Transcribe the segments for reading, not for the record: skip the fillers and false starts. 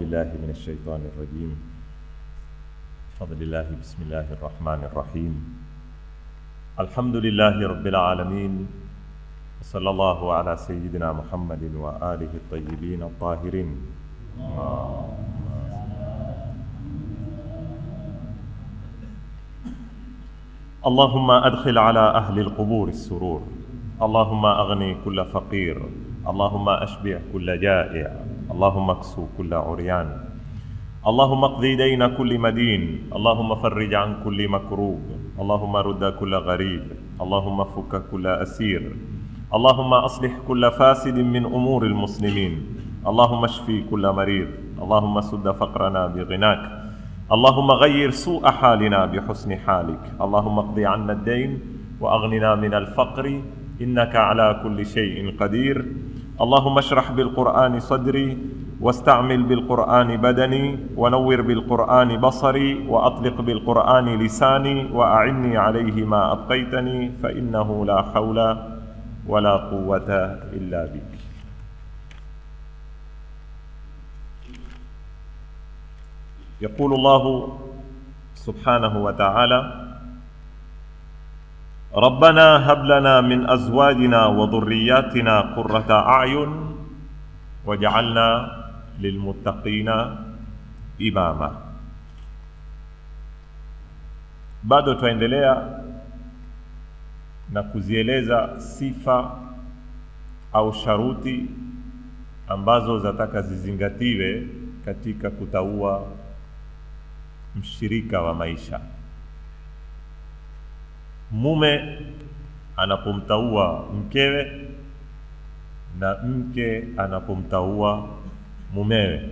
بالله من الشيطان الرجيم. بفضل الله بسم الله الرحمن الرحيم. الحمد لله رب العالمين، وصلى الله على سيدنا محمد وآله الطيبين الطاهرين. اللهم أدخل على أهل القبور السرور، اللهم أغني كل فقير، اللهم أشبع كل جائع، اللهم اكسو كل عريان، اللهم اقضي دين كل مدين، اللهم فرج عن كل مكروب، اللهم رد كل غريب، اللهم فك كل أسير، اللهم أصلح كل فاسد من أمور المسلمين، اللهم اشفي كل مريض، اللهم سد فقرنا بغناك، اللهم غير سوء حالنا بحسن حالك، اللهم اقضي عنا الدين وأغننا من الفقر إنك على كل شيء قدير. اللهم اشرح بالقرآن صدري، واستعمل بالقرآن بدني، ونور بالقرآن بصري، وأطلق بالقرآن لساني، وأعني عليه ما أبقيتني، فإنه لا حول ولا قوة إلا بك. يقول الله سبحانه وتعالى: ربنا هب لنا من أزواجنا وذرياتنا قرة أعين واجعلنا للمتقين إماما. Bado tuendelea na kuzieleza sifa au sharuti ambazo zataka zizingatiwe katika kutaua mshirika wa maisha. Mume anapomtaua mkewe na mke anapomtaua mumewe.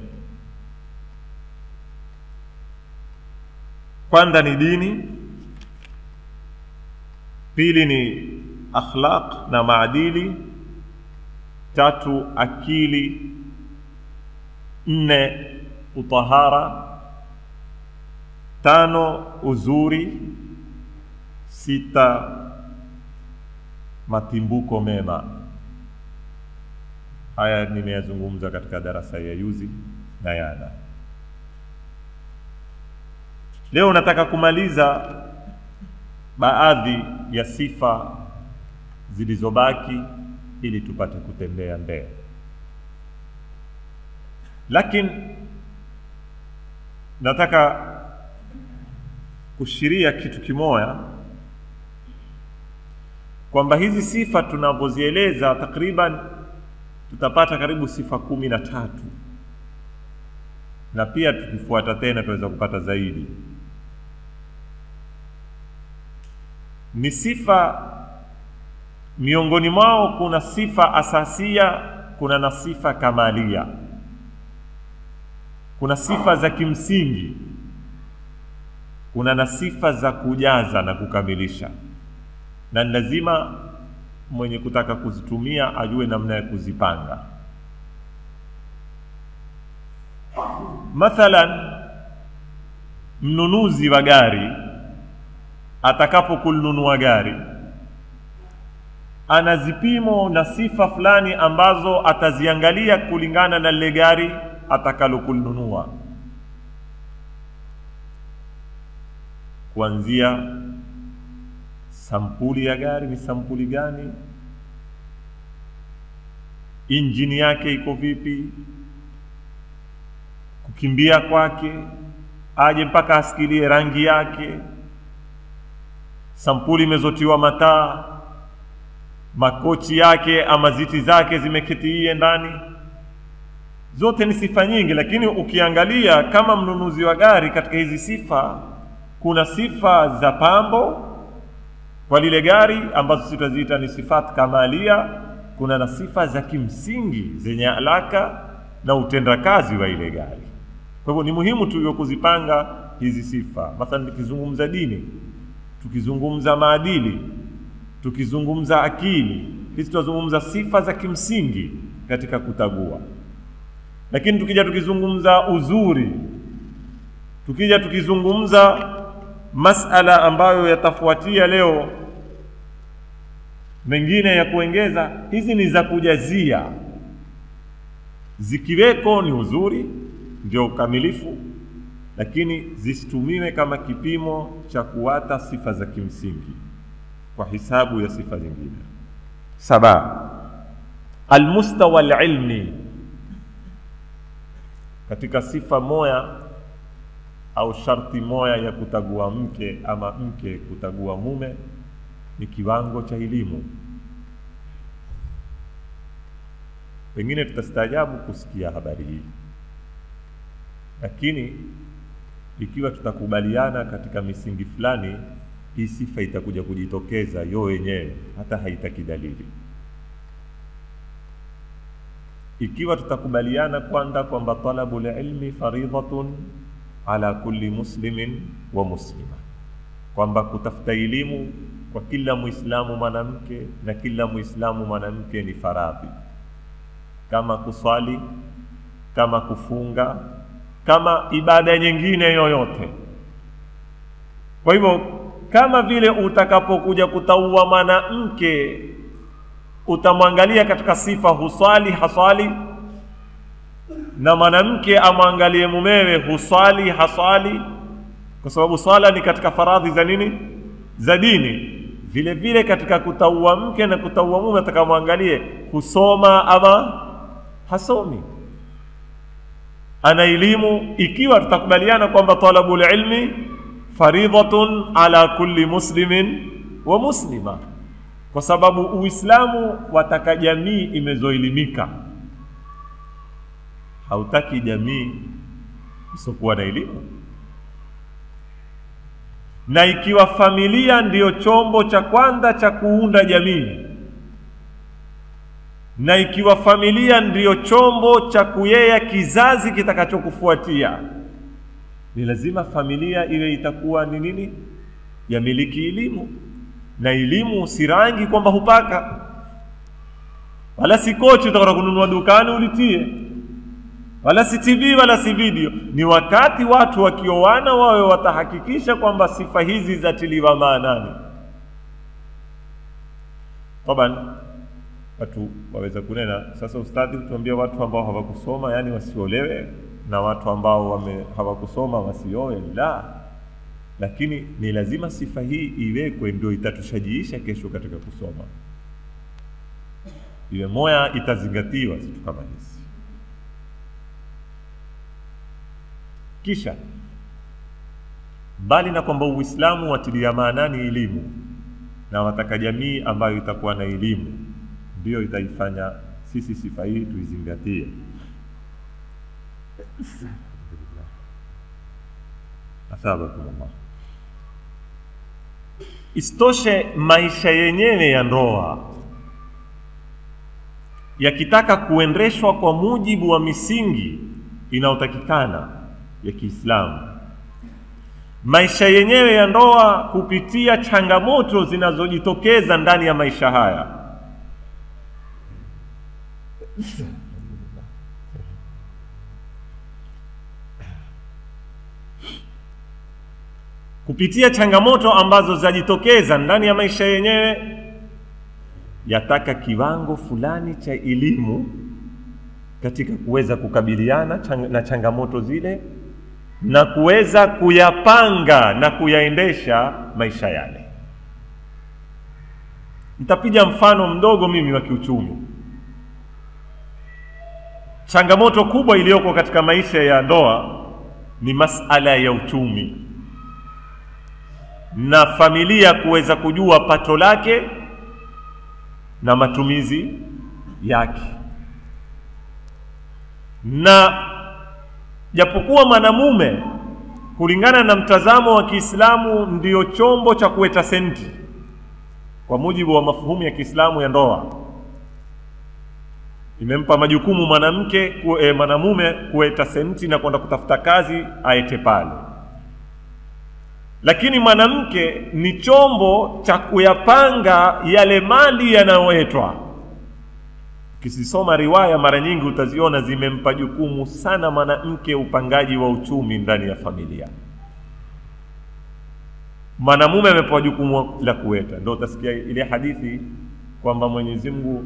Kwanza ni dini, pili ni akhlaq na maadili, tatu akili, nne utahara, tano uzuri, sita matimbuko mema. Haya nimeyazungumza katika darasa ya yuzi na yana. Leo nataka kumaliza baadhi ya sifa zilizobaki ili tupate kutembea mbele. Lakini nataka kushiria kitu kimoja, kwamba hizi sifa tunavyozieleza takriban tutapata karibu sifa 13, na pia tukifuata tena tuweza kupata zaidi. Ni sifa, miongoni mwao kuna sifa asasia, kuna na sifa kamalia, kuna sifa za kimsingi, kuna na sifa za kujaza na kukamilisha, na lazima mwenye kutaka kuzitumia ajue namna ya kuzipanga. Mathalan, mnunuzi wa gari atakapokununua gari ana zipimo na sifa fulani ambazo ataziangalia kulingana na ile gari atakalokununua, kuanzia sampuli ya gari ni sampuli gani, injini yake iko vipi, kukimbia kwake, aje mpaka asikilie rangi yake, sampuli imezotiwa mataa, makochi yake ama ziti zake zimeketie ndani. Zote ni sifa nyingi, lakini ukiangalia kama mnunuzi wa gari katika hizi sifa, kuna sifa za pambo kwa lile gari ambazo tutaziita ni sifat kamalia, kuna na sifa za kimsingi zenye alaka na utendakazi wa ile gari. Kwa hivyo ni muhimu tuwe kuzipanga hizi sifa. Mathalan, tukizungumza dini, tukizungumza maadili, tukizungumza akili, hizi tunazungumza sifa za kimsingi katika kutagua. Lakini tukija tukizungumza uzuri, tukija tukizungumza masala ambayo yatafuatia leo mengine ya kuongeza, hizi ni za kujazia. Zikiweko ni uzuri, ndio ukamilifu, lakini zisitumiwe kama kipimo cha kuwata sifa za kimsingi kwa hisabu ya sifa zingine. 7. Almustawa alilmi. Katika sifa moja au sharti moja ya kutagua mke ama mke kutagua mume ni kiwango cha elimu. Pengine tutastaajabu kusikia habari hii, lakini ikiwa tutakubaliana katika misingi fulani, hii sifa itakuja kujitokeza yo yenyewe, hata haitaki dalili. Ikiwa tutakubaliana kwamba talabul ilmi faridhatun ala kulli muslimin wa muslima, kwamba kutafuta elimu kwa kila muislamu mwanamke na kila muislamu mwanamke ni faradhi, kama kuswali, kama kufunga, kama ibada nyingine yoyote. Kwa hivyo kama vile utakapokuja kutaua mwanamke utamwangalia katika sifa huswali haswali, na mwanamke amwangalie mumewe huswali haswali, kwa sababu swala ni katika faradhi za nini? Za dini. Vile vile katika kutaua mke na kutaua mume atakamwangalie husoma ama hasomi, ana elimu. Ikiwa tutakubaliana kwamba talabul ilmi faridhatun ala kulli muslimin wa muslima, kwa sababu Uislamu wataka jamii imezoelimika, hautaki jamii isokuwa na elimu. Na ikiwa familia ndiyo chombo cha kwanza cha kuunda jamii, na ikiwa familia ndiyo chombo cha kuyea kizazi kitakachokufuatia, ni lazima familia iwe itakuwa ni nini? Yamiliki elimu. Na elimu si rangi kwamba hupaka, wala si kochi utakwenda kununua dukani ulitie, wala si TV wala si video. Ni wakati watu wakioana wawe watahakikisha kwamba sifa hizi zatiliwa maanani. Taban watu waweza kunena, sasa ustadhi tuambia watu ambao hawakusoma yani wasiolewe na watu ambao hawakusoma wasioe. La, lakini ni lazima sifa hii iwekwe, ndio itatushajiisha kesho katika kusoma. Iwe moya itazingatiwa situ kama hizi. Kisha bali na kwamba Uislamu watilia maanani elimu na wataka jamii ambayo itakuwa na elimu, ndio itaifanya sisi sifa hii tuizingatie. Athabakumullah. Istoshe maisha yenyewe ya ndoa yakitaka kuendeshwa kwa mujibu wa misingi inayotakikana ya Kiislamu, maisha yenyewe ya ndoa kupitia changamoto zinazojitokeza ndani ya maisha haya, kupitia changamoto ambazo zajitokeza ndani ya maisha yenyewe, yataka kiwango fulani cha elimu katika kuweza kukabiliana na changamoto zile na kuweza kuyapanga na kuyaendesha maisha yale. Nitapiga mfano mdogo mimi wa kiuchumi. Changamoto kubwa iliyoko katika maisha ya ndoa ni masala ya uchumi, na familia kuweza kujua pato lake na matumizi yake. Na japokuwa mwanamume kulingana na mtazamo wa Kiislamu ndiyo chombo cha kuweta senti kwa mujibu wa mafuhumu ya Kiislamu ya ndoa, imempa majukumu mwanamume kuweta senti na kwenda kutafuta kazi aete pale, lakini mwanamke ni chombo cha kuyapanga yale mali yanayoetwa. Ukisoma riwaya mara nyingi utaziona zimempa jukumu sana mwanamke upangaji wa uchumi ndani ya familia. Mwanamume amepewa jukumu la kuweta. Ndio utasikia ile hadithi kwamba Mwenyezi Mungu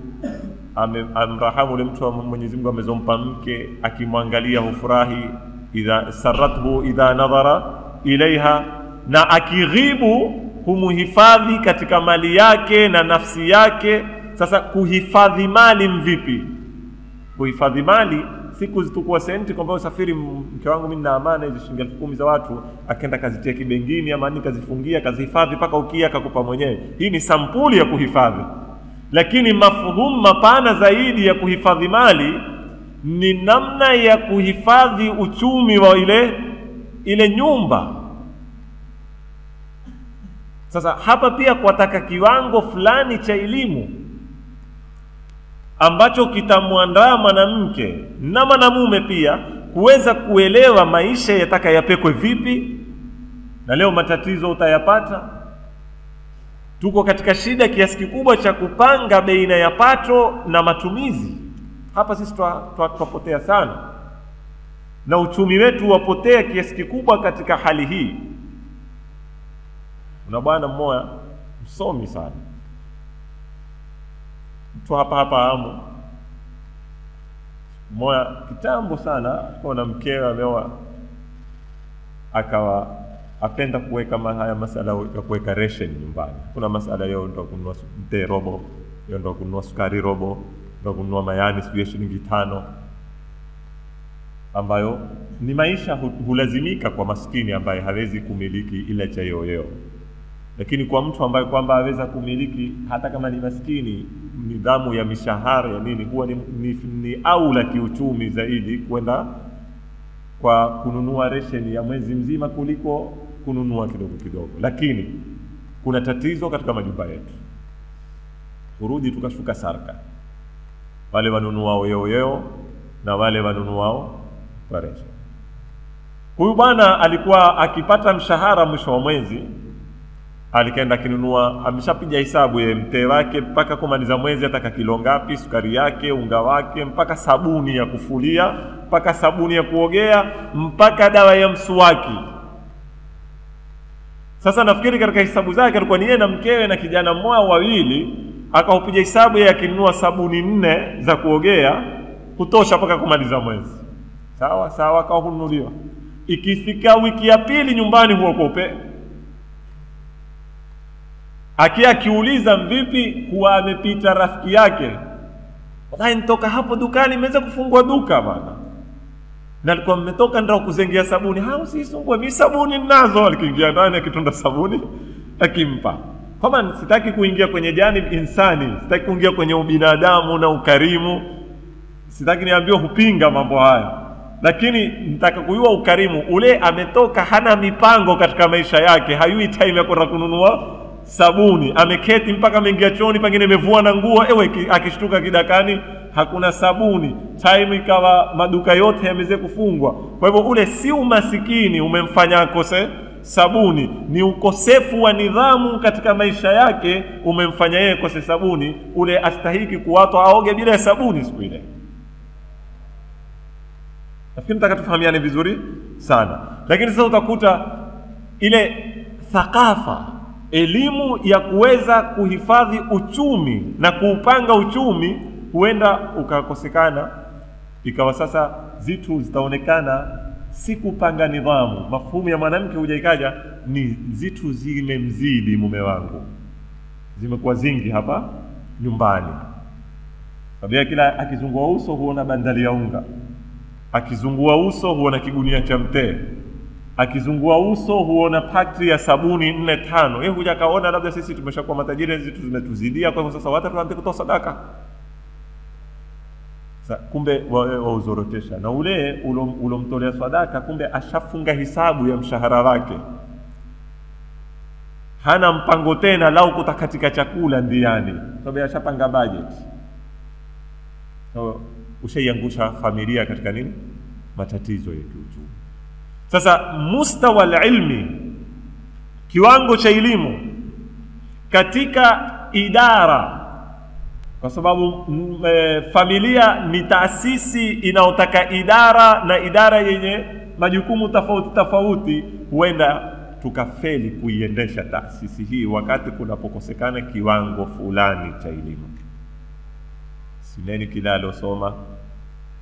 amrahamu yule mtu wa Mwenyezi Mungu amezompa mke, akimwangalia hufurahi, idha sarathu idha nadhara ilaiha, na akighibu humuhifadhi katika mali yake na nafsi yake. Sasa kuhifadhi mali mvipi? Kuhifadhi mali siku zitukua senti kwamba usafiri, mke wangu mimi na amana hizo shilingi 10,000 za watu, akaenda kazitia kibengini ama ni kazifungia kazihifadhi paka ukia akakupa mwenyewe. Hii ni sampuli ya kuhifadhi. Lakini mafuhumu mapana zaidi ya kuhifadhi mali ni namna ya kuhifadhi uchumi wa ile nyumba. Sasa hapa pia kwataka kiwango fulani cha elimu ambacho kitamwandaa mwanamke na mwanamume pia kuweza kuelewa maisha yataka yapekwe vipi. Na leo matatizo utayapata. Tuko katika shida kiasi kikubwa cha kupanga baina ya pato na matumizi. Hapa sisi twapotea sana, na uchumi wetu wapotea kiasi kikubwa katika hali hii. Una bwana mmoja msomi sana, mtu hapa amu mmoja kitambo sana, kwa na mkewe ameoa, akawa apenda kuweka haya masala ya kuweka ration nyumbani. Kuna masala yao ndio kununua mte robo, ndio kununua sukari robo, ndio kununua mayani sio shilingi 5, ambayo ni maisha hulazimika kwa maskini ambaye hawezi kumiliki ile cha yoyo. Lakini kwa mtu ambaye kwamba aweza kumiliki, hata kama ni maskini, nidhamu ya mishahara ya nini huwa ni aula kiuchumi zaidi kwenda kwa kununua ration ya mwezi mzima kuliko kununua kidogo kidogo. Lakini kuna tatizo katika majumba yetu. Kurudi tukashuka sarka. Wale wanunuao yoyo na wale wanunuao kwa ration. Huyu bwana alikuwa akipata mshahara mwisho wa mwezi, alikaenda kinunua, ameshapiga hesabu ya mte wake mpaka kumaliza mwezi ataka kilo ngapi, sukari yake, unga wake, mpaka sabuni ya kufulia, mpaka sabuni ya kuogea, mpaka dawa ya mswaki. Sasa nafikiri katika hesabu zake alikuwa ni yeye na mkewe na kijana mmoja wawili, akaupiga hesabu ya kinunua sabuni 4 za kuogea kutosha mpaka kumaliza mwezi. Sawa akahunuliwa. Ikifika wiki ya pili nyumbani huokope. Akiuliza mvipi, huwa amepita rafiki yake. Wallahi nitoka hapo dukani nimeweza kufungua duka bana. Na alikuwa mmetoka ndio kuzengia sabuni. Usisumbue, mimi sabuni ninazo. Alikiingia ndani akitunda sabuni akimpa. Kama sitaki kuingia kwenye janib insani, sitaki kuingia kwenye ubinadamu na ukarimu. Sitaki niambiwe hupinga mambo haya. Lakini nitaka kujua ukarimu. Ule ametoka hana mipango katika maisha yake, hayui time ya kwenda kununua sabuni, ameketi mpaka ameingia chooni, pengine amevua na nguo, akishtuka kidakani hakuna sabuni, time ikawa maduka yote yameze kufungwa. Kwa hivyo ule si umasikini umemfanya akose sabuni, ni ukosefu wa nidhamu katika maisha yake umemfanya yeye akose sabuni. Ule astahiki kuwatwa aoge bila sabuni siku ile. Nafikiri nataka tufahamiane vizuri sana. Lakini sasa utakuta ile thakafa, elimu ya kuweza kuhifadhi uchumi na kuupanga uchumi huenda ukakosekana. Ikawa sasa zitu zitaonekana si kupanga nidhamu. Mafumu ya mwanamke hujaikaja ni zitu zimemzidi mume wangu, zimekuwa zingi hapa nyumbani. Sababu kila akizungua uso huona bandali ya unga, akizungua uso huona kigunia cha mtee, akizungua uso huona pakti ya sabuni 4-5. Yeye huja kaona labda sisi tumeshakuwa matajiri, zitu zimetuzidia, kwa hivyo sasa watu tuanze kutoa sadaka. Kumbe wauzorotesha, na ule ulomtolea sadaka kumbe ashafunga hisabu ya mshahara wake, hana mpango tena lau kutakatika chakula ndiani, sababu ashapanga budget. So ushaiangusha familia katika nini? Matatizo ya kiuchumi. Sasa mustawa al-ilmi, kiwango cha elimu katika idara, kwa sababu familia ni taasisi inaotaka idara, na idara yenye majukumu tofauti, huenda tukafeli kuiendesha taasisi hii wakati kunapokosekana kiwango fulani cha elimu. Sineni kila alosoma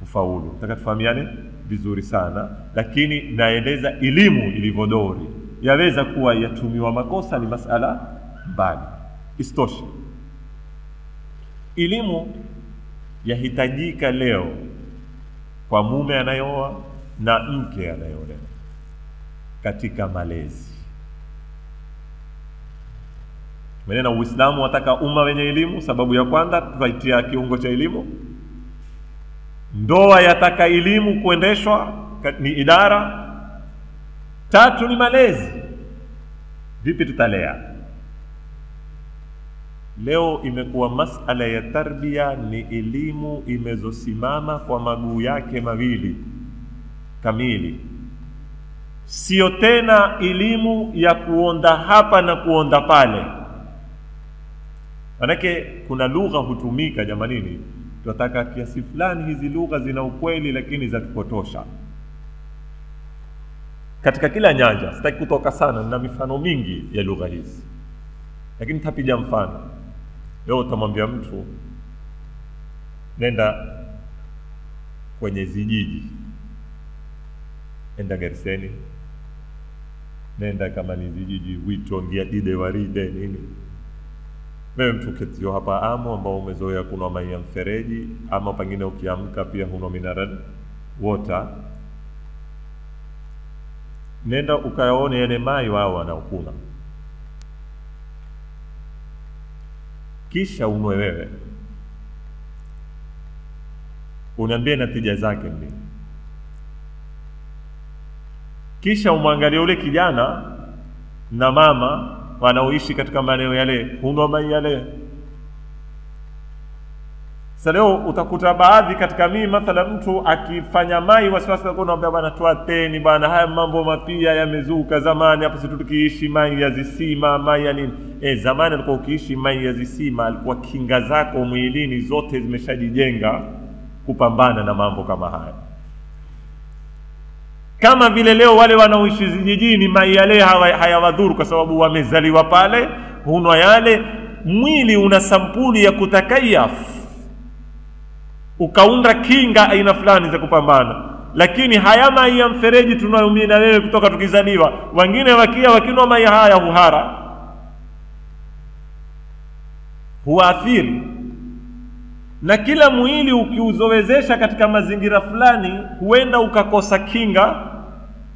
ufaulu. Nataka tufahamiane vizuri sana, lakini naeleza elimu ilivodori. Yaweza kuwa yatumiwa makosa, ni masala mbali. Istoshe, elimu yahitajika leo kwa mume anayeoa na mke anayeolewa katika malezi. Maana Uislamu wataka umma wenye elimu. Sababu ya kwanza tutaitia kiungo cha elimu. Ndoa yataka elimu kuendeshwa, ni idara. Tatu ni malezi. Vipi tutalea? Leo imekuwa masala ya tarbia ni elimu imezosimama kwa maguu yake mawili kamili. Sio tena elimu ya kuonda hapa na kuonda pale. Manake kuna lugha hutumika jamanini, tunataka kiasi fulani hizi lugha zina ukweli lakini za kupotosha. Katika kila nyanja, sitaki kutoka sana na mifano mingi ya lugha hizi. Lakini tapiga mfano. Leo utamwambia mtu nenda kwenye zijiji. Enda Gerseni. Nenda kama ni zijiji Witongia Dide Waride nini. Wewe mtu ketio hapa Amu ambao umezoea kunwa maji ya mfereji, ama pengine ukiamka pia hunwa mineral water. Nenda ukayaone yale maji wao wanaokuna. Kisha unwe wewe. Uniambie natija zake nini. Kisha umwangalie ule kijana na mama wanaoishi katika maeneo yale, hunwa maji yale. Sasa leo utakuta baadhi katika mimi mathala mtu akifanya mai wasiwasi anakuambia bwana tuateni bwana, haya mambo mapia yamezuka. Zamani hapo sisi tukiishi mai ya zisima, mai ya nini. Zamani alikuwa ukiishi mai ya zisima, alikuwa kinga zako mwilini zote zimeshajijenga kupambana na mambo kama haya. Kama vile leo wale wanaoishi vijijini mai yale hayawadhuru kwa sababu wamezaliwa pale, hunwa yale, mwili una sampuli ya kutakayaf, ukaunda kinga aina fulani za kupambana. Lakini haya mai ya mfereji tunayoumia na wewe kutoka tukizaliwa, wengine wakinwa mai haya huhara, huathiri. Na kila mwili ukiuzowezesha katika mazingira fulani huenda ukakosa kinga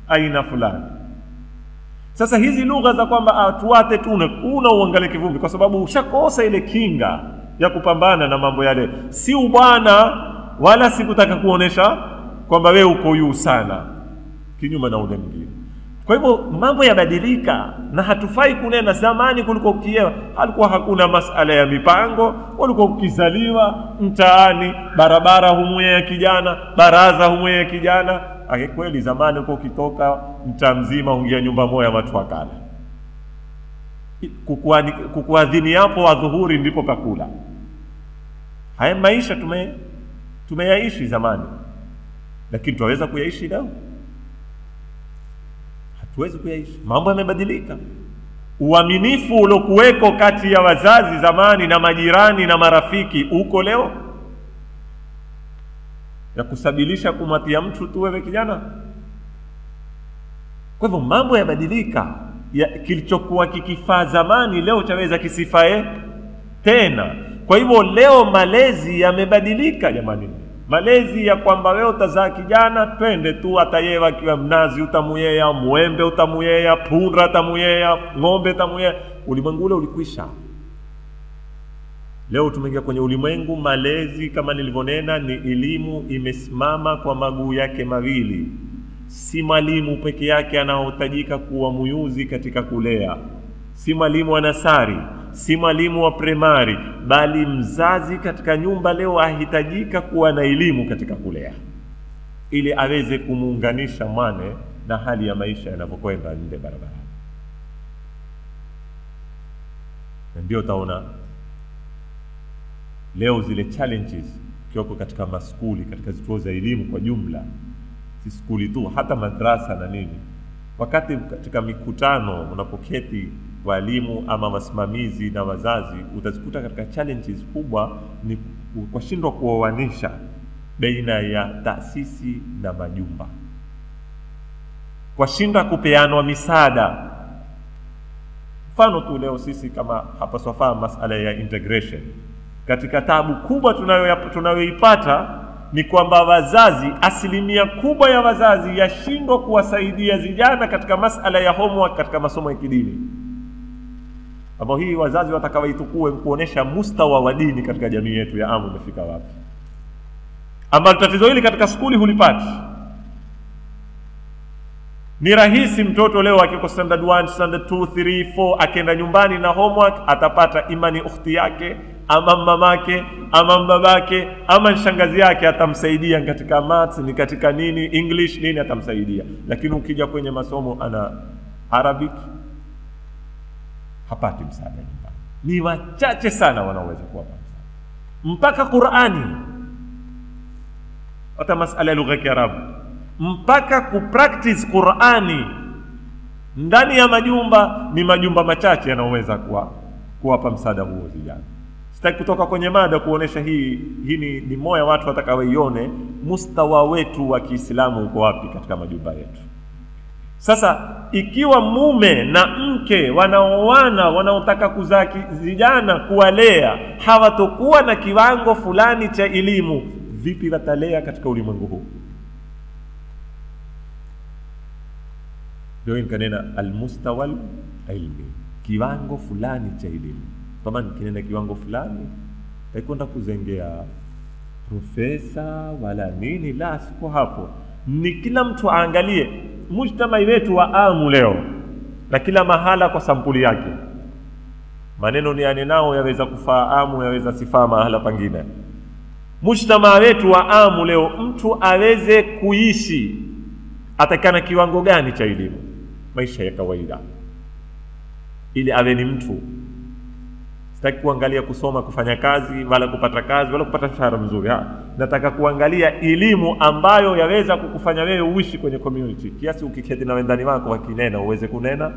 aina fulani. Sasa hizi lugha za kwamba tuate kuna uangalie kivumbi kwa sababu ushakosa ile kinga ya kupambana na mambo yale. Si ubwana wala si kutaka kuonesha kwamba wewe uko juu sana, kinyume na ule mwingine. Kwa hivyo mambo yabadilika na hatufai kunena zamani kulikuwa ukiewa halikuwa hakuna masala ya mipango, walikuwa ukizaliwa mtaani, barabara humwe ya kijana, baraza humwe ya kijana. Kweli zamani uko ukitoka mtaa mzima ungia nyumba moja watu wakala. Kukuadhini hapo wa dhuhuri ndipo pakula. Haya maisha tumeyaishi zamani, lakini tuweza kuyaishi leo? Hatuwezi kuyaishi. Mambo yamebadilika. Uaminifu uliokuweko kati ya wazazi zamani na majirani na marafiki uko leo? Ya kusabilisha kumatia mtu tu wewe kijana? Kwa hivyo mambo yabadilika. Kilichokuwa kikifaa zamani leo chaweza kisifae tena. Kwa hivyo leo malezi yamebadilika jamani. Malezi ya kwamba wewe utazaa kijana twende tu atayewa kiwa mnazi utamuyea, muembe utamuyea, punda utamuyea, ng'ombe utamuyea. Ulimwengu ule ulikwisha. Leo tumeingia kwenye ulimwengu malezi kama nilivyonena ni elimu imesimama kwa maguu yake mawili. Si mwalimu peke yake anaohitajika kuwa muyuzi katika kulea. Si mwalimu wa nasari, si mwalimu wa primary, bali mzazi katika nyumba leo ahitajika kuwa na elimu katika kulea, ili aweze kumuunganisha mwane na hali ya maisha yanapokwenda nje barabara. Na ndio utaona leo zile challenges kioko katika maskuli, katika vituo za elimu kwa jumla, si skuli tu, hata madrasa na nini, Wakati katika mikutano unapoketi walimu ama wasimamizi na wazazi, utazikuta katika challenges kubwa ni kushindwa kuoanisha baina ya taasisi na majumba, kushindwa kupeanwa misaada. Mfano tu leo sisi kama hapa Swafa, masala ya integration, katika tabu kubwa tunayoipata ni kwamba wazazi, asilimia kubwa ya wazazi yashindwa kuwasaidia vijana katika masala ya homework katika masomo ya kidini. Hapo hii wazazi watakawaitukue kuonesha mustawa wa dini katika jamii yetu ya Amu umefika wapi. Ama tatizo hili katika skuli hulipati. Ni rahisi mtoto leo akiko standard 1, standard 2, 3, 4 akienda nyumbani na homework atapata imani ukhti yake ama mamake ama babake ama shangazi yake atamsaidia katika maths, ni katika nini, English nini atamsaidia. Lakini ukija kwenye masomo ana Arabic hapati msaada nyumbani. Ni wachache sana wanaweza kuwapa mpaka Qur'ani, hata masala ya lugha ya Kiarabu, mpaka kupractice Qur'ani ndani ya majumba ni majumba machache yanaweza kuwapa msaada huo vijana. Sitaki kutoka kwenye mada kuonesha hii ni moyo watu watakawaione mustawa wetu wa Kiislamu uko wapi katika majumba yetu. Sasa ikiwa mume na mke wanaoana wanaotaka kuzaa vijana kuwalea hawatokuwa na kiwango fulani cha elimu, vipi watalea katika ulimwengu huu? Ndio inkanena almustawa ilmi, kiwango fulani cha elimu. Kama kinena kiwango fulani haikwenda kuzengea profesa wala nini, la, siko hapo. Ni kila mtu aangalie mujtama wetu wa Amu leo, na kila mahala kwa sampuli yake. Maneno ni yanenao yaweza kufaa Amu, yaweza sifaa mahala pangine. Mujtama wetu wa Amu leo, mtu aweze kuishi atakana kiwango gani cha elimu, maisha ya kawaida, ili awe ni mtu. Sitaki kuangalia kusoma kufanya kazi wala kupata kazi wala kupata mshahara mzuri. Nataka kuangalia elimu ambayo yaweza kukufanya wewe uishi kwenye community, kiasi ukiketi na wendani wako wakinena uweze kunena,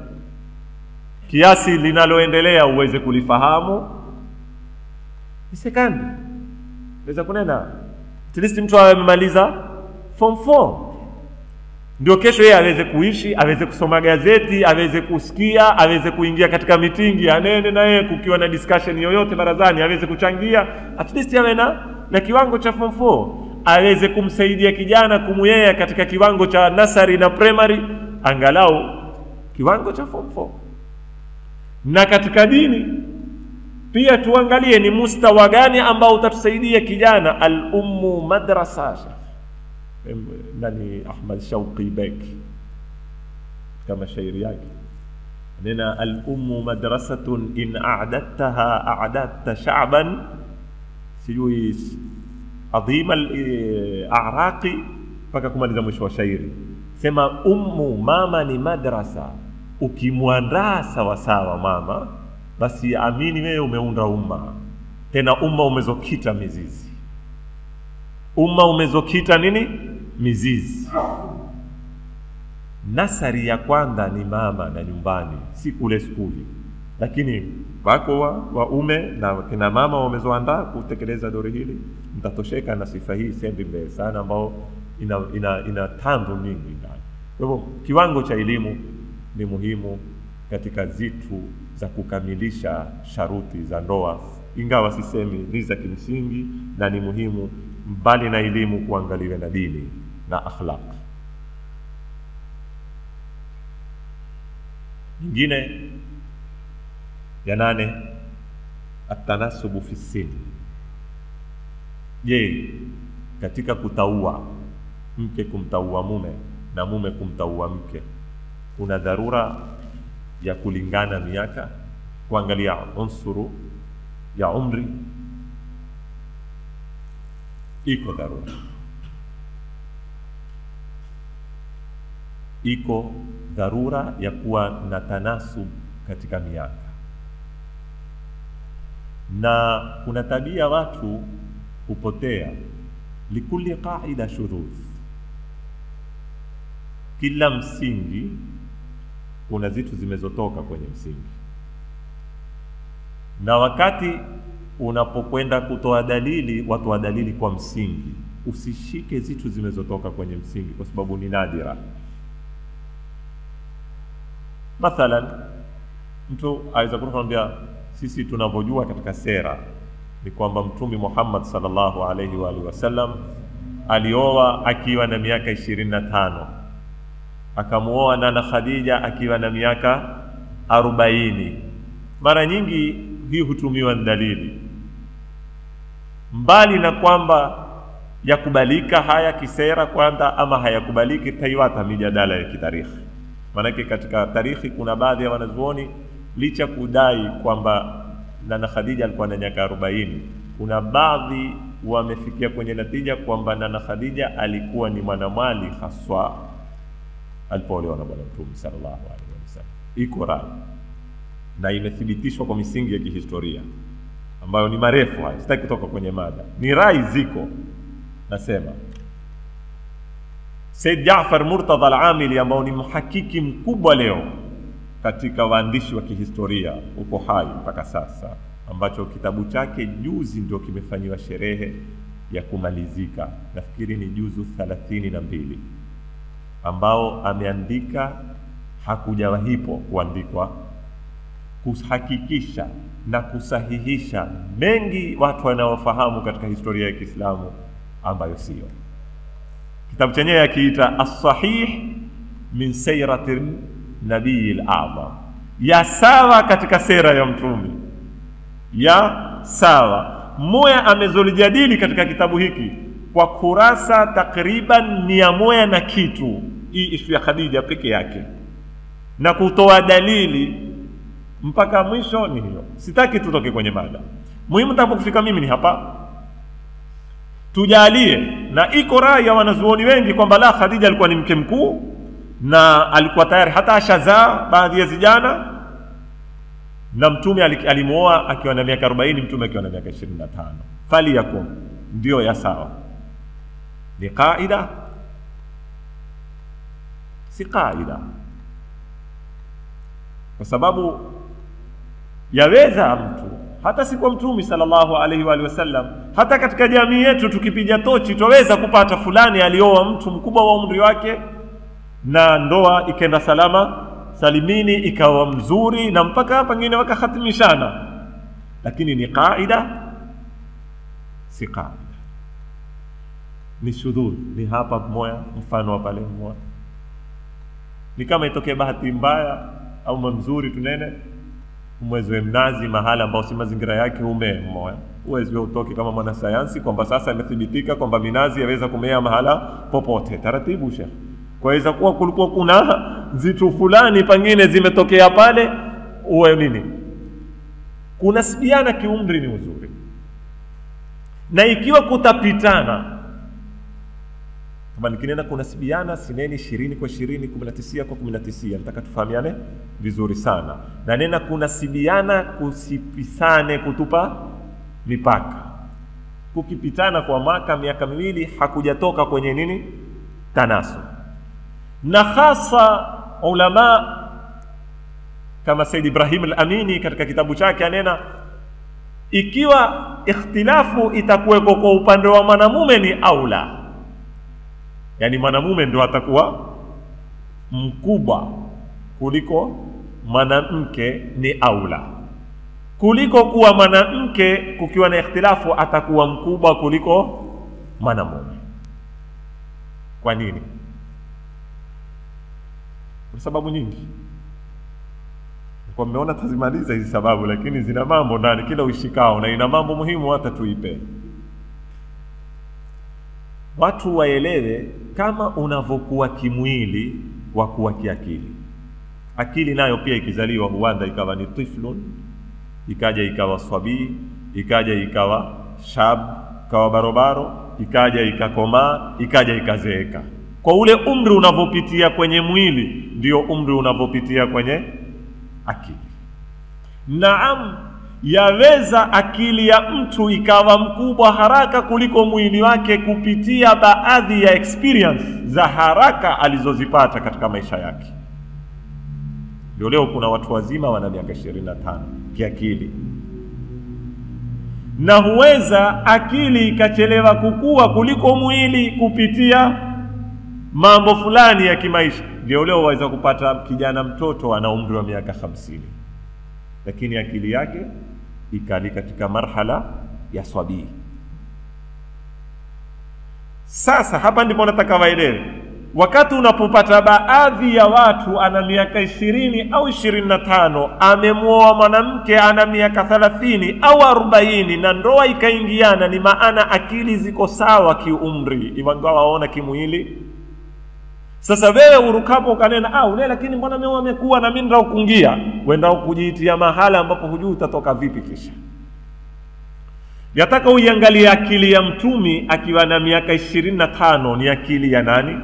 kiasi linaloendelea uweze kulifahamu. Second, uweze kunena. At least mtu amemaliza form 4 ndio kesho yeye aweze kuishi, aweze kusoma gazeti, aweze kusikia, aweze kuingia katika mitingi, anene na yeye kukiwa na discussion yoyote barazani, aweze kuchangia. At least awe na kiwango cha form 4, aweze kumsaidia kijana kumuyea katika kiwango cha nursery na primary, angalau kiwango cha form 4. Na katika dini pia tuangalie ni mustawa gani ambao utatusaidia kijana. Al-ummu madrasa, nani Ahmad Shauqi Bek kama shairi yake nena, al-ummu madrasatun in a'dadtaha a'dadta sha'ban, sijui adhima al-a'raqi, mpaka kumaliza mwisho wa shairi. Sema ummu, mama ni madrasa, ukimwandaa sawa sawa mama, basi amini wewe umeunda umma. Tena umma umezokita mizizi, umma umezokita nini? Mizizi. Nasari ya kwanza ni mama na nyumbani, si kule skuli. Lakini wako waume na kina mama wamezoandaa kutekeleza dori hili, mtatosheka na sifa hii sendi mbele sana, ambao ina tandu nyingi ndani. Kwa hivyo kiwango cha elimu ni muhimu katika zitu za kukamilisha sharuti za ndoa, ingawa sisemi ni za kimsingi, na ni muhimu mbali na elimu kuangaliwe na dini na akhlaq. Nyingine ya 8, atanasubu fi sini. Je, katika kutaua, mke kumtaua mume na mume kumtaua mke, kuna dharura ya kulingana miaka, kuangalia unsuru ya umri? Iko dharura, iko dharura ya kuwa na tanasub katika miaka. Na kuna tabia watu hupotea, likulli qaida shuruz, kila msingi kuna zitu zimezotoka kwenye msingi. Na wakati unapokwenda kutoa dalili, watu wa dalili kwa msingi. Usishike zitu zimezotoka kwenye msingi kwa sababu ni nadira. Mathalan, mtu aweza kutuambia sisi tunavyojua katika sera ni kwamba Mtume Muhammad sallallahu alaihi wa alihi wasallam alioa akiwa na miaka 25. Akamuoa Nana Khadija akiwa na miaka 40. Mara nyingi hii hutumiwa dalili. Mbali na kwamba yakubalika haya kisera kwanza ama hayakubaliki, taiwata mijadala ya kitarikhi. Manake katika tarikhi kuna baadhi ya wanazuoni licha kudai kwamba Nana Khadija alikuwa na miaka 40, kuna baadhi wamefikia kwenye natija kwamba Nana Khadija alikuwa ni mwanamwali haswa alipoolewa na Bwana Mtume sallallahu alaihi wasallam. Iko rai na imethibitishwa kwa misingi ya kihistoria ambayo ni marefu haya, sitaki kutoka kwenye mada. Ni rai ziko. Nasema Said Jaafar Murtadha al-Amili ambao ni mhakiki mkubwa leo katika waandishi wa kihistoria, uko hai mpaka sasa, ambacho kitabu chake juzi ndio kimefanywa sherehe ya kumalizika, nafikiri ni juzu 32, ambao ameandika hakujawahipo kuandikwa kuhakikisha na kusahihisha mengi watu wanaofahamu katika historia ya Kiislamu ambayo sio. Kitabu chenyewe yakiita As-Sahih min Sayrati Nabii al-A'zam, ya sawa katika sera ya Mtume, ya sawa. Moya amezolijadili katika kitabu hiki kwa kurasa takriban 100 na kitu, hii ishu ya Khadija peke yake, na kutoa dalili mpaka mwisho. Ni hiyo, sitaki tutoke kwenye mada. Muhimu tapokufika mimi ni hapa, tujalie na iko rai ya wanazuoni wengi kwamba la, Khadija alikuwa ni mke mkuu na alikuwa tayari hata ashazaa baadhi ya vijana, na Mtume alimuoa akiwa na miaka 40, Mtume akiwa na miaka 25. Fali yakun ndio ya sawa. Ni kaida, si kaida, kwa sababu yaweza mtu hata si kwa Mtume sallallahu alaihi wa sallam, hata katika jamii yetu tukipiga tochi tuweza kupata fulani alioa mtu mkubwa wa umri wake na ndoa ikenda salama salimini, ikawa mzuri, na mpaka pengine wakahatimishana. Lakini ni kaida, si kaida, ni shudhur. Ni hapa moya, mfano wa pale moya. Ni kama itokee bahati mbaya au mzuri tunene mwezi wa mnazi mahala ambao si mazingira yake umea moya, uwezi utoke kama mwana sayansi kwamba sasa imethibitika kwamba minazi yaweza kumea mahala popote. Taratibu Sheikh, kwaweza kuwa kulikuwa kuna zitu fulani pengine zimetokea pale, uwe nini, kuna sibiana kiumri ni uzuri. Na ikiwa kutapitana, kama nikinena kuna sibiana sineni 20 kwa 20, 19 kwa 19, nataka tufahamiane vizuri sana. Na nena kuna sibiana kusipisane, kutupa mipaka. Kukipitana kwa miaka 2 hakujatoka kwenye nini, tanasu. Na hasa ulama kama Said Ibrahim al-Amini katika kitabu chake anena, ikiwa ikhtilafu itakuweko kwa upande wa mwanamume ni aula, yani mwanamume ndio atakuwa mkubwa kuliko mwanamke, ni aula kuliko kuwa mwanamke kukiwa na ikhtilafu atakuwa mkubwa kuliko mwanamume. Kwa nini? Kwa sababu nyingi. Kwa mmeona tazimaliza hizi sababu, lakini zina mambo ndani kila ushikao, na ina mambo muhimu hata tuipe. Watu waelewe kama unavokuwa kimwili wa kuwa kiakili. Akili nayo pia ikizaliwa huanza ikawa ni tiflun, ikaja ikawa swabii, ikaja ikawa shab, ikawa barobaro, ikaja ikakomaa, ikaja ikazeeka. Kwa ule umri unavopitia kwenye mwili ndio umri unavopitia kwenye akili. Naam, yaweza akili ya mtu ikawa mkubwa haraka kuliko mwili wake kupitia baadhi ya experience za haraka alizozipata katika maisha yake. Ndio leo kuna watu wazima wana miaka 25 kiakili. Na huweza akili ikachelewa kukua kuliko mwili kupitia mambo fulani ya kimaisha. Ndio leo waweza kupata kijana mtoto ana umri wa miaka 50, lakini akili yake ikali katika marhala ya swabii. Sasa hapa ndipo nataka waelewe, wakati unapopata baadhi ya watu ana miaka 20 au 25 amemuoa mwanamke ana miaka 30 au 40 na ndoa ikaingiana, ni maana akili ziko sawa kiumri, ingawa waona kimwili. Sasa wewe urukapo kanena ule lakini mbona mimi amekuwa na mimi ndio kuingia, wenda kujiitia mahala ambapo hujui utatoka vipi. Kisha yataka uiangalie akili ya mtumi akiwa na miaka 25 ni akili ya nani?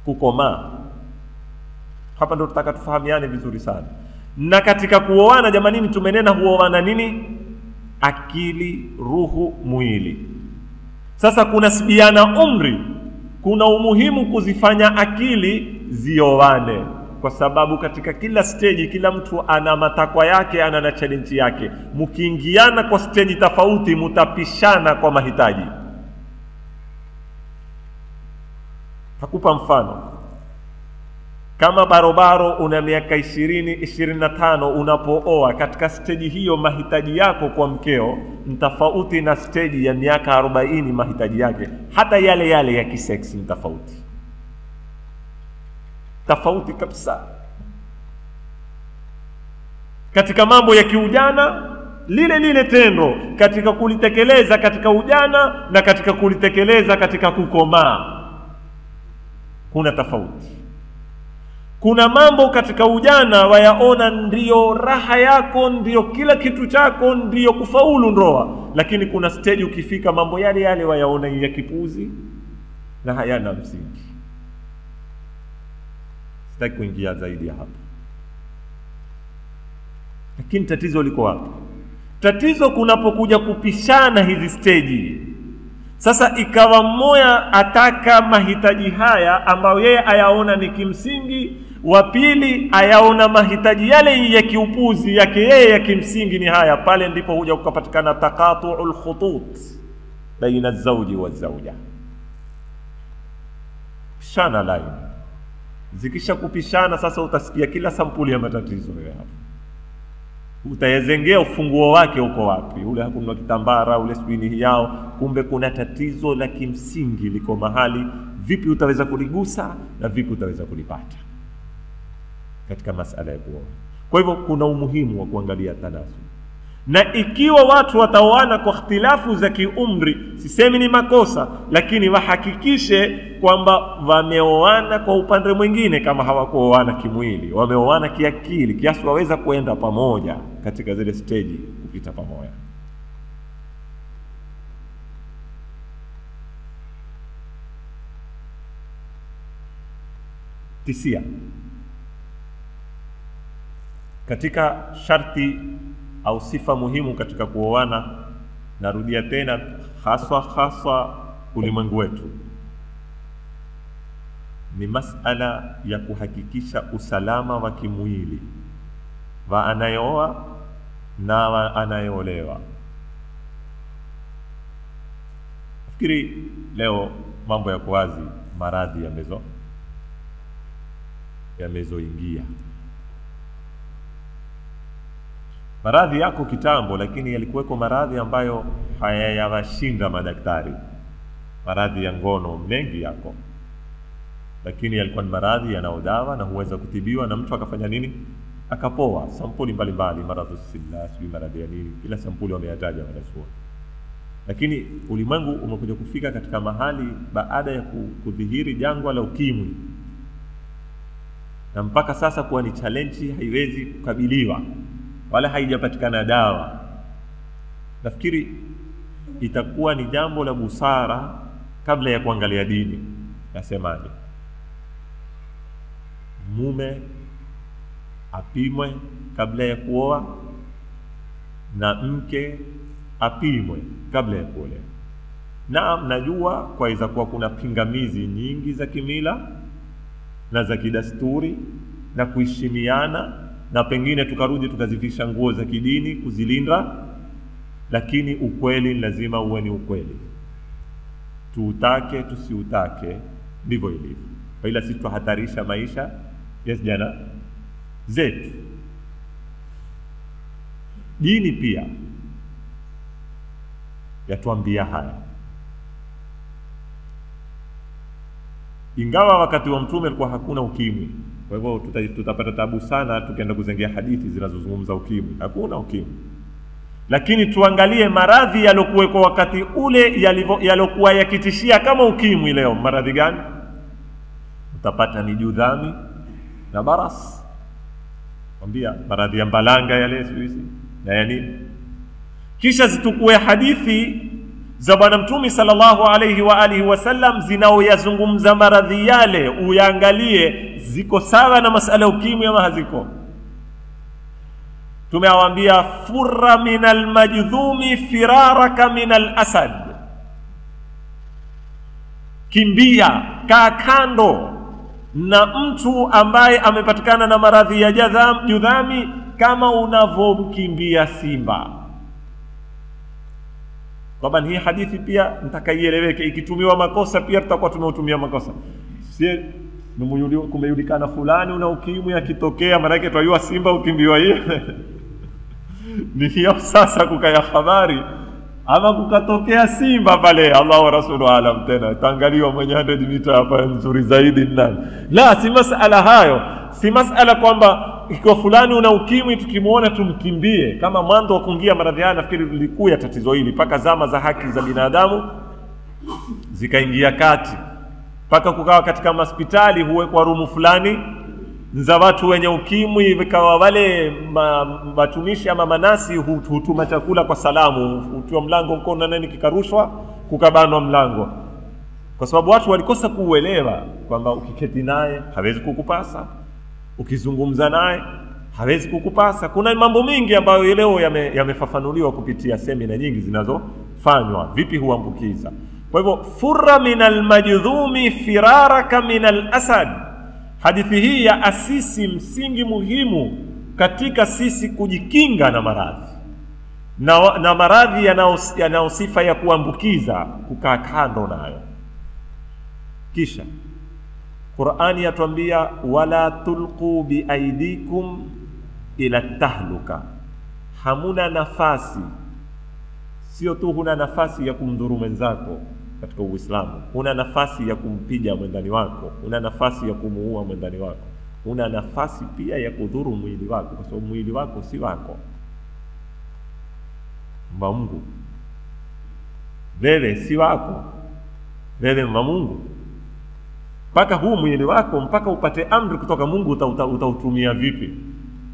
Kukomaa. Hapa ndio tutaka tufahamiane vizuri sana. Na katika kuoana jamanini tumenena huoana nini? Akili, ruhu, mwili. Sasa kuna sibiana umri, kuna umuhimu kuzifanya akili zioane, kwa sababu katika kila stage kila mtu ana matakwa yake, ana na challenge yake. Mkiingiana kwa stage tofauti mtapishana kwa mahitaji. Takupa mfano. Kama barobaro una miaka 20-25 unapooa, katika stage hiyo mahitaji yako kwa mkeo tofauti na stage ya miaka 40 mahitaji yake. Hata yale yale ya kiseksi ni tofauti. Tofauti kabisa. Katika mambo ya kiujana lile tendo katika kulitekeleza katika ujana na katika kulitekeleza katika kukomaa kuna tofauti. Kuna mambo katika ujana wayaona ndiyo raha yako, ndiyo kila kitu chako, ndiyo kufaulu ndoa, lakini kuna stage ukifika mambo yale yale wayaona ya kipuzi na hayana msingi. Sitaki kuingia zaidi ya hapo. Lakini tatizo liko wapi? Tatizo kunapokuja kupishana hizi stage. Sasa ikawa mmoja ataka mahitaji haya ambayo yeye ayaona ni kimsingi, wa pili ayaona mahitaji yale ya kiupuzi yake yeye ya kimsingi ni haya. Pale ndipo huja kupatikana taqatu'ul khutut baina az-zawji wa zawja. Pishana line. Zikisha kupishana sasa utasikia kila sampuli ya matatizo hapa. Utayezengea ufunguo wake uko wapi? Ule hakununua kitambara, ule swini yao, kumbe kuna tatizo la kimsingi liko mahali. Vipi utaweza kuligusa na vipi utaweza kulipata katika masala ya kuoa? Kwa hivyo kuna umuhimu wa kuangalia tanasub. Na ikiwa watu wataoana kwa ikhtilafu za kiumri, sisemi ni makosa, lakini wahakikishe kwamba wameoana kwa upande mwingine. Kama hawakuoana kimwili, wameoana kiakili, kiasi waweza kuenda pamoja katika zile stage kupita pamoja. Tisia, katika sharti au sifa muhimu katika kuoana, narudia tena, haswa ulimwengu wetu, ni masala ya kuhakikisha usalama wa kimwili wa anayeoa na wa anayeolewa. Fikiri leo mambo yako wazi, maradhi yamezoingia. Maradhi yako kitambo, lakini yalikuweko maradhi ambayo hayayawashinda madaktari. Maradhi ya ngono mengi yako, lakini yalikuwa ni maradhi yanayodawa na huweza kutibiwa na mtu akafanya nini? Akapoa. Sampuli mbalimbali, maradhi sila, maradhi ya nini, kila sampuli wameyataja wanasua. Lakini ulimwengu umekuja kufika katika mahali baada ya kudhihiri jangwa la ukimwi, na mpaka sasa kuwa ni challenge haiwezi kukabiliwa wala haijapatikana dawa. Nafikiri itakuwa ni jambo la busara kabla ya kuangalia dini. Nasemaje? Mume apimwe kabla ya kuoa na mke apimwe kabla ya kuolewa. Na najua kwaweza kuwa kuna pingamizi nyingi za kimila na za kidasturi na kuheshimiana, na pengine tukarudi tukazivisha nguo za kidini kuzilinda, lakini ukweli lazima uwe ni ukweli. Tuutake tusiutake, ndivyo ilivyo. Kwa ila sisi tuhatarisha maisha ya vijana zetu. Dini pia yatuambia haya. Ingawa wakati wa Mtume alikuwa hakuna ukimwi, kwa hivyo tutapata tabu sana tukienda kuzengea hadithi zinazozungumza ukimwi. Hakuna ukimwi. Lakini tuangalie maradhi yalokuwa kwa wakati ule yalokuwa yakitishia kama ukimwi leo. Maradhi gani? Utapata ni judhami na baras. Mwambia maradhi ya mbalanga yale hizi na yani. Kisha zitukue hadithi za Bwana Mtume sallallahu alayhi wa alihi wasallam zinaoyazungumza maradhi yale, uyaangalie ziko sawa na masala ukimwi ama haziko. Tumewaambia furra minal majdhumi firaraka minal asad. Kimbia, kaa kando na mtu ambaye amepatikana na maradhi ya judhami kama unavomkimbia simba. Kwamba hii hadithi pia nitakaieleweke, ikitumiwa makosa pia tutakuwa tumeutumia makosa. Si kumejulikana fulani una ukimwi, akitokea maana yake twajua simba ukimbiwa hiyo. Ni hiyo sasa kukaya habari ama kukatokea simba pale, Allah wa rasulu alam. Tena taangaliwa mwenye 100 mita hapa nzuri zaidi nani. La, si masala hayo. Si masala kwamba ikiwa fulani una ukimwi tukimuona tumkimbie. Kama mwanzo wa kuingia maradhi haya nafikiri lilikuwa tatizo hili paka zama za haki za binadamu zikaingia kati, paka kukawa katika hospitali huwekwa rumu fulani za watu wenye ukimwi, vikawa wale watumishi ama manasi hutuma chakula kwa salamu, utiwa mlango mkono nani kikarushwa kukabanwa mlango, kwa sababu watu walikosa kuuelewa kwamba ukiketi naye hawezi kukupasa, ukizungumza naye hawezi kukupasa. Kuna mambo mengi ambayo leo yamefafanuliwa kupitia semina nyingi zinazofanywa vipi huambukiza. Kwa hivyo furra minal majdhumi firaraka minal asad. Hadithi hii ya asisi msingi muhimu katika sisi kujikinga na maradhi na maradhi yanao sifa ya kuambukiza, kukaa kando nayo. Kisha Qur'ani yatuambia wala tulqu biaidikum ila tahluka. Hamuna nafasi, sio tu huna nafasi ya kumdhuru mwenzako katika Uislamu, huna nafasi ya kumpiga mwendani wako, huna nafasi ya kumuua mwendani wako, huna nafasi pia ya kudhuru mwili wako, kwa sababu mwili wako si wako. Mungu wewe si wako, wewe Mungu. Mpaka huu mwili wako mpaka upate amri kutoka Mungu utautumia vipi?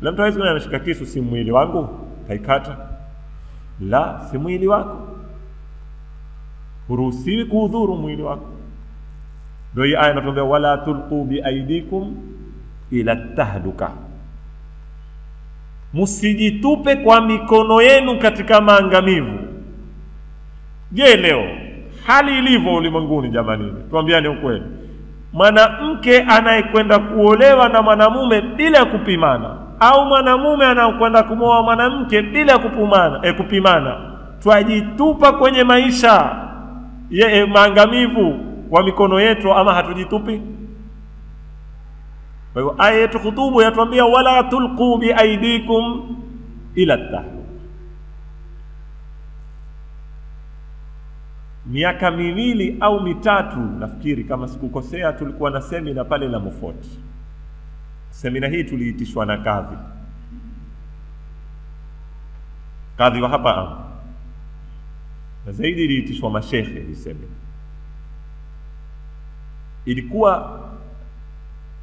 La, mtu hawezi kunashika kisu, si mwili wangu kaikata. La, si mwili wako, huruhusiwi kuudhuru mwili wako. Ndio hii aya inatuambia wala tulqu biaidikum ila tahluka. Msijitupe kwa mikono yenu katika maangamivu. Je, leo hali ilivyo ulimwenguni jamani, tuambiane ukweli. Mwanamke anayekwenda kuolewa na mwanamume bila kupimana, au mwanamume anayekwenda kumwoa mwanamke bila kupimana, twajitupa kwenye maisha maangamivu kwa mikono yetu ama hatujitupi? Kwa hiyo aya yetu khutubu yatuambia wala tulqu biaidikum ila tahluka. Miaka 2 au 3 nafikiri kama sikukosea, tulikuwa na semina pale la Mufoti. Semina hii tuliitishwa na kadhi wa hapa, na zaidi iliitishwa mashehe. Hii semina ilikuwa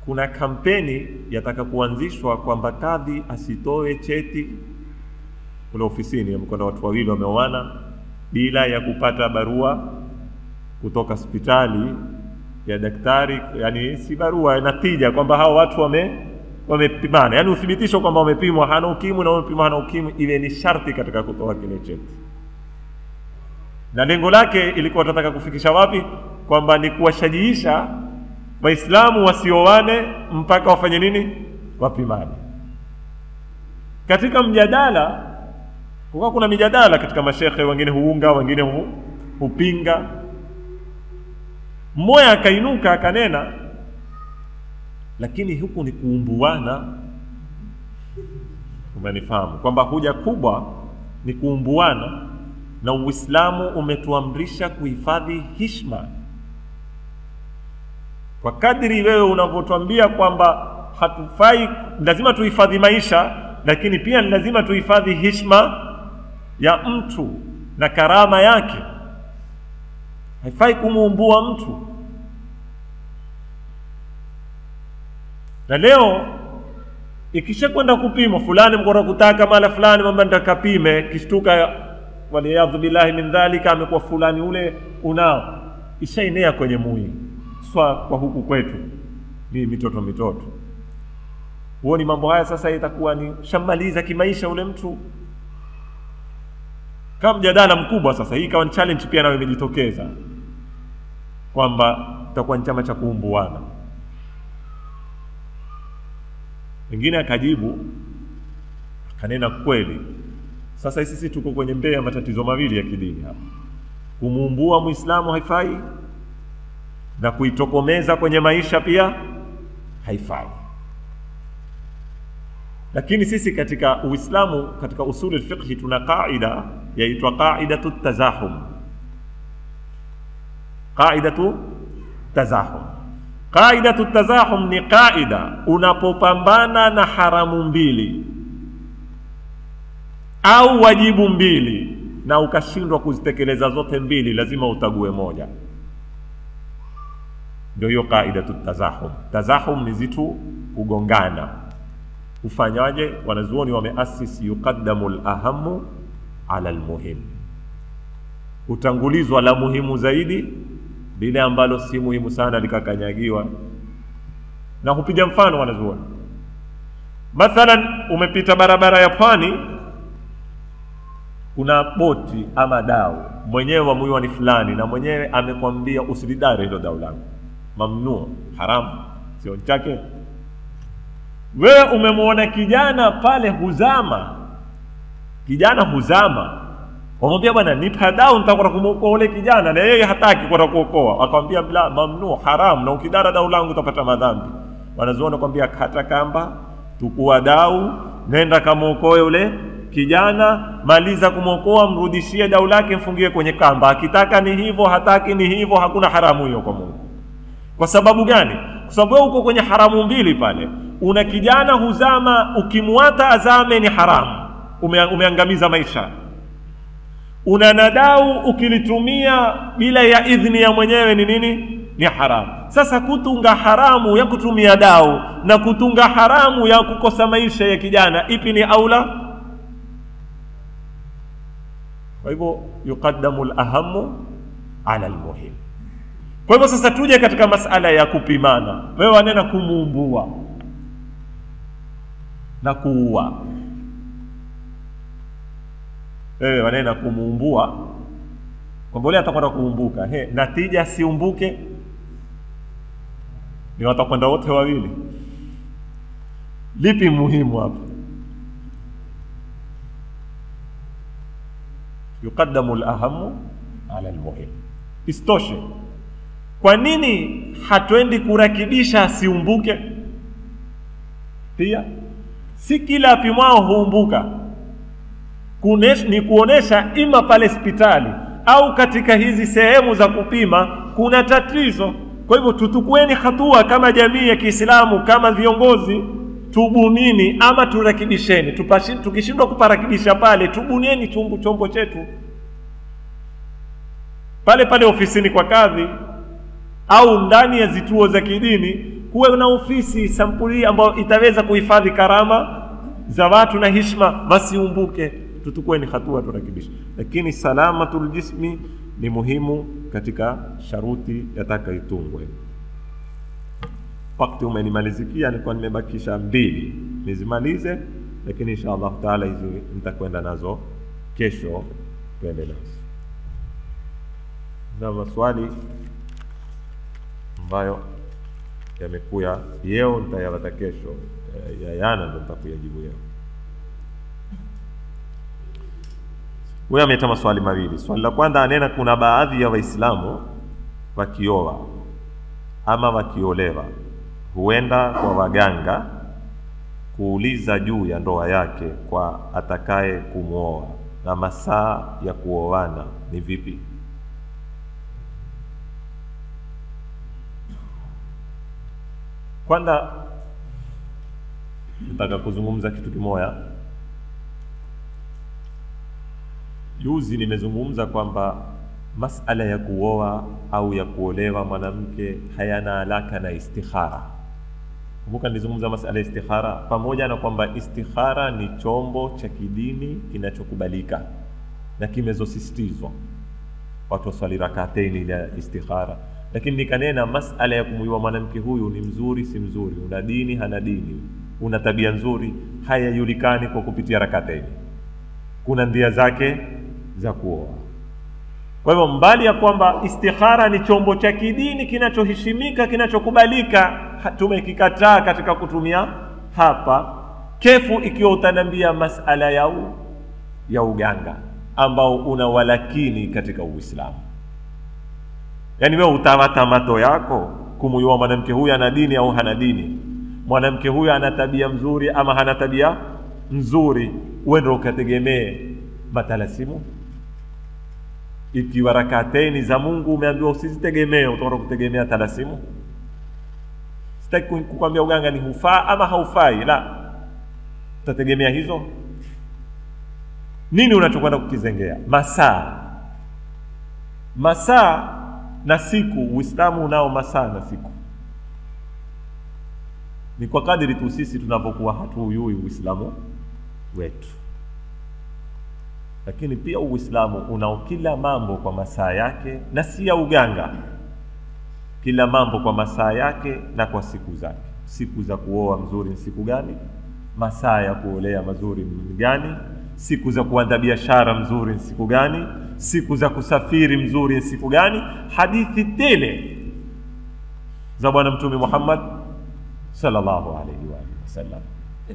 kuna kampeni yataka kuanzishwa kwamba kadhi asitoe cheti kule ofisini. Mkono watu wawili wameoana bila ya kupata barua kutoka hospitali ya daktari, yani si barua natija kwamba hao watu wamepimana, yani uthibitisho kwamba wamepimwa hana ukimwi na wamepimwa hana ukimwi, ile ni sharti katika kutoa kile cheti. Na lengo lake ilikuwa tunataka kufikisha wapi? Kwamba ni kuwashajiisha Waislamu wasioane mpaka wafanye nini? wapimane. Katika mjadala, kuna mijadala katika mashekhe, wengine huunga, wengine hupinga. Mmoja akainuka akanena, lakini huku ni kuumbuana. Umenifahamu kwamba hoja kubwa ni kuumbuana, na Uislamu umetuamrisha kuhifadhi heshima. Kwa kadri wewe unavyotuambia kwamba hatufai, lazima tuhifadhi maisha, lakini pia lazima tuhifadhi heshima ya mtu na karama yake. Haifai kumuumbua mtu. Na leo ikisha kwenda kupima fulani mkora kutaka mala fulani mamba nitakapime, kishtuka waliyadhu billahi min dhalika amekuwa fulani ule unao, ishaenea kwenye mui swa kwa huku kwetu ni mitoto. Huoni mambo haya sasa itakuwa ni shamaliza kimaisha ule mtu. Kama mjadala mkubwa sasa, hii kawa challenge pia nayo imejitokeza kwamba itakuwa ni chama cha kuumbuana. Mwingine akajibu akanena, kweli sasa sisi tuko kwenye mbea matatizo mawili ya kidini hapa. Kumuumbua Muislamu haifai, na kuitokomeza kwenye maisha pia haifai. Lakini sisi katika Uislamu, katika usuli al-fiqh, tuna qaida yaitwa qaidatu tazahum. Qaidatu tazahum. Qaidatu tazahum ni qaida unapopambana na haramu mbili au wajibu mbili na ukashindwa kuzitekeleza zote mbili, lazima utague moja. Ndio hiyo qaidatu tazahum. Tazahum ni zitu kugongana. Ufanyaje? Wanazuoni wameasisi yuqaddamu al-ahammu ala al-muhim. Utangulizwa la muhimu zaidi, bila ambalo si muhimu sana likakanyagiwa. Na hupiga mfano wanazuoni. Mathalan, umepita barabara ya pwani, kuna boti ama dau, mwenyewe wa muiwa ni fulani, na mwenyewe amekwambia usilidare hilo dau langu, mamnuu, haramu, sio chake. Wewe umemuona kijana pale huzama, wamwambia bwana nipa dau nitakwenda kumuokoa ule kijana, na yeye hataki kwenda kuokoa, akamwambia bila, mamnuu, haramu, na ukidara dau langu utapata madhambi. Wanazuoni kwambia kata kamba, tukua dau, nenda kamuokoe ule kijana, maliza kumuokoa, mrudishie dau lake, mfungie kwenye kamba. Akitaka ni hivyo, hataki ni hivyo, hakuna haramu hiyo kwa Mungu. Kwa sababu gani? Kwa sababu uko kwenye haramu mbili pale. Una kijana huzama, ukimwata azame ni haramu, umeangamiza maisha. Una nadau ukilitumia bila ya idhni ya mwenyewe ni nini? Ni haramu. Sasa kutunga haramu ya kutumia dau na kutunga haramu ya kukosa maisha ya kijana, ipi ni aula? Kwa hivyo yuqaddamu al-ahammu ala al-muhim. Kwa hivyo sasa tuje katika masala ya kupimana. Wewe wanena kumuumbua na kuua. Wewe wanena kumuumbua, kwamba yule atakwenda kuumbuka, natija siumbuke, ni watakwenda wote wawili. Lipi muhimu hapa? Yuqaddamu al-ahammu ala al-muhim. Istoshe, kwa nini hatuendi kurakibisha asiumbuke? Pia si kila apimwao huumbuka. Ni kuonesha ima pale hospitali au katika hizi sehemu za kupima kuna tatizo. Kwa hivyo tutukueni hatua kama jamii ya Kiislamu, kama viongozi, tubunini ama turakibisheni. Tukishindwa kuparakibisha pale, tubunieni chombo chetu pale ofisini kwa kadhi au ndani ya zituo za kidini, kuwe na ofisi sampuli ambayo itaweza kuhifadhi karama za watu na heshima, wasiumbuke. Tutukueni hatua turakibisha. Lakini salamatul jismi ni muhimu katika sharuti yataka itungwe. Wakati umenimalizikia, nilikuwa nimebakisha 2 nizimalize, lakini inshallah taala hizo nitakwenda nazo kesho, twende nazo. Na maswali ambayo yamekuya leo nitayapata kesho. yana ndio nitakujibu leo. Wewe ameleta maswali mawili. Swali la kwanza anena kuna baadhi ya Waislamu wakioa ama wakiolewa huenda kwa waganga kuuliza juu ya ndoa yake kwa atakaye kumuoa na masaa ya kuoana ni vipi? Kwanza nataka kuzungumza kitu kimoja. Juzi nimezungumza kwamba masala ya kuoa au ya kuolewa mwanamke hayana alaka na istikhara. Kumbuka nilizungumza masala ya istikhara, pamoja na kwamba istikhara ni chombo cha kidini kinachokubalika na kimezosisitizwa watu waswali rak'ataini ya istikhara, lakini nikanena masala ya kumjua mwanamke huyu ni mzuri si mzuri, una dini hana dini, una tabia nzuri, hayajulikani kwa kupitia rak'ataini. Kuna ndia zake za kuoa. Kwa hivyo mbali ya kwamba istikhara ni chombo cha kidini kinachoheshimika, kinachokubalika, tumekikataa katika kutumia hapa, kefu ikiwa utanambia masala ya uganga ambao una walakini katika Uislamu. Yaani wewe utawata mato yako kumjua mwanamke huyu ana dini au hana dini, mwanamke huyu ana tabia mzuri ama hana tabia nzuri, wewe ndio ukategemee matalasimu. Ikiwa rak'ataini za Mungu umeambiwa usizitegemee, utaona kutegemea talasimu. Sitaki kukwambia uganga ni hufaa ama haufai, la, utategemea hizo. Nini unachokwenda kukizengea? Masaa na siku. Uislamu unao masaa na siku, ni kwa kadiri tu sisi tunapokuwa hatujui Uislamu wetu. Lakini pia Uislamu unao kila mambo kwa masaa yake, na si ya uganga. Kila mambo kwa masaa yake na kwa siku zake. Siku za kuoa mzuri ni siku gani? Masaa ya kuolea mazuri ni gani? Siku za kuanza biashara mzuri ni siku gani? Siku za kusafiri mzuri ni siku gani? Hadithi tele za Bwana Mtume Muhammad sallallahu alaihi wasallam.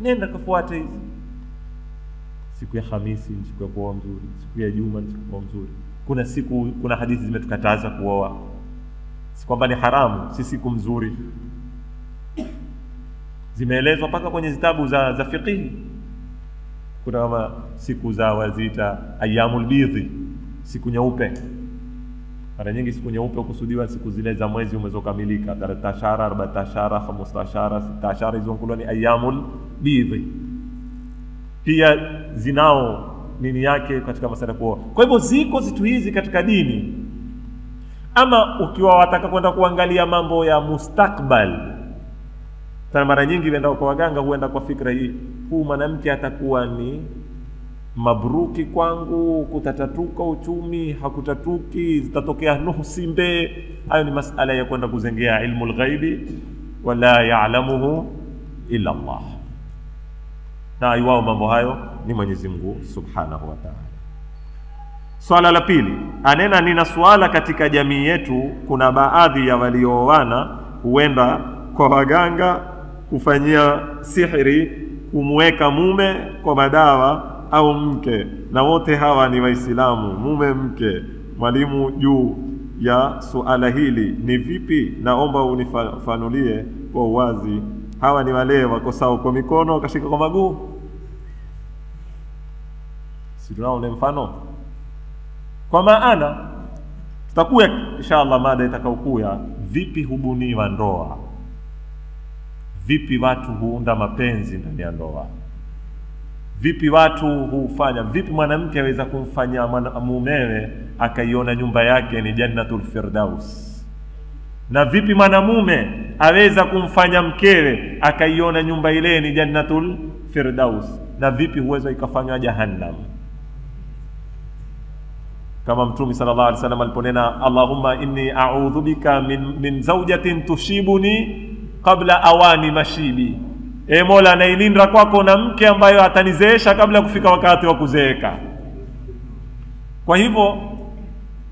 Nenda kufuata hizi. Siku ya Hamisi ni siku ya kuoa mzuri, siku ya Juma ni siku ya kuoa mzuri. Kuna hadithi zimetukataza kuoa, si kwamba ni haramu, si siku mzuri. Zimeelezwa mpaka kwenye zitabu za fiqh. Kuna kama siku za wazita ayyamul bidhi, siku nyeupe. Mara nyingi siku nyeupe kusudiwa siku zile za mwezi umezokamilika, 13, 14, 15, 16, hizo kulwa ni ayyamul bidhi. Pia zinao nini yake katika masala kuoa. Kwa hivyo ziko zitu hizi katika dini. Ama ukiwa wataka kwenda kuangalia mambo ya mustakbal, sana mara nyingi wenda kwa waganga huenda kwa fikra hii, huu mwanamke atakuwa ni mabruki kwangu, kutatatuka uchumi, hakutatuki, zitatokea nuhsimbe. Hayo ni masala ya kwenda kuzengea ilmu al-ghaibi wala ya'lamuhu illa Allah. Na iwao mambo hayo ni Mwenyezi Mungu Subhanahu wa Ta'ala. Swala la pili, anena nina swala katika jamii yetu kuna baadhi ya walioana huenda kwa waganga kufanyia sihiri kumweka mume kwa madawa au mke, na wote hawa ni Waislamu, mume mke. Mwalimu, juu ya suala hili ni vipi? Naomba unifanulie kwa uwazi. Hawa ni wale wakosao kwa mikono wakashika kwa maguu. Si tunao ule mfano? Kwa maana tutakuwa inshallah mada itakayokuya vipi hubuniwa ndoa, vipi watu huunda mapenzi ndani ya ndoa, vipi watu hufanya, vipi mwanamke aweza kumfanya mumewe akaiona nyumba yake ni jannatul firdaus, na vipi mwanamume aweza kumfanya mkewe akaiona nyumba ile ni jannatul firdaus, na vipi huweza ikafanywa jahannam. Kama Mtume sallallahu alaihi wasallam aliponena Allahumma inni a'udhu bika min zawjatin tushibuni qabla awani mashibi, Mola nailinda kwako na mke ambayo atanizeesha kabla kufika wakati wa kuzeeka. Kwa hivyo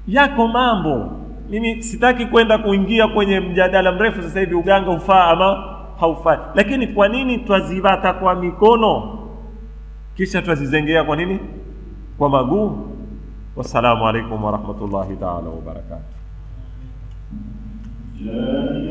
yako mambo, mimi sitaki kwenda kuingia kwenye mjadala mrefu sasa hivi uganga ufaa ama haufai. Lakini kwa nini twazivata kwa mikono kisha twazizengea kwa nini kwa maguu? Wassalamu alaikum warahmatullahi ta'ala wabarakatuh. لا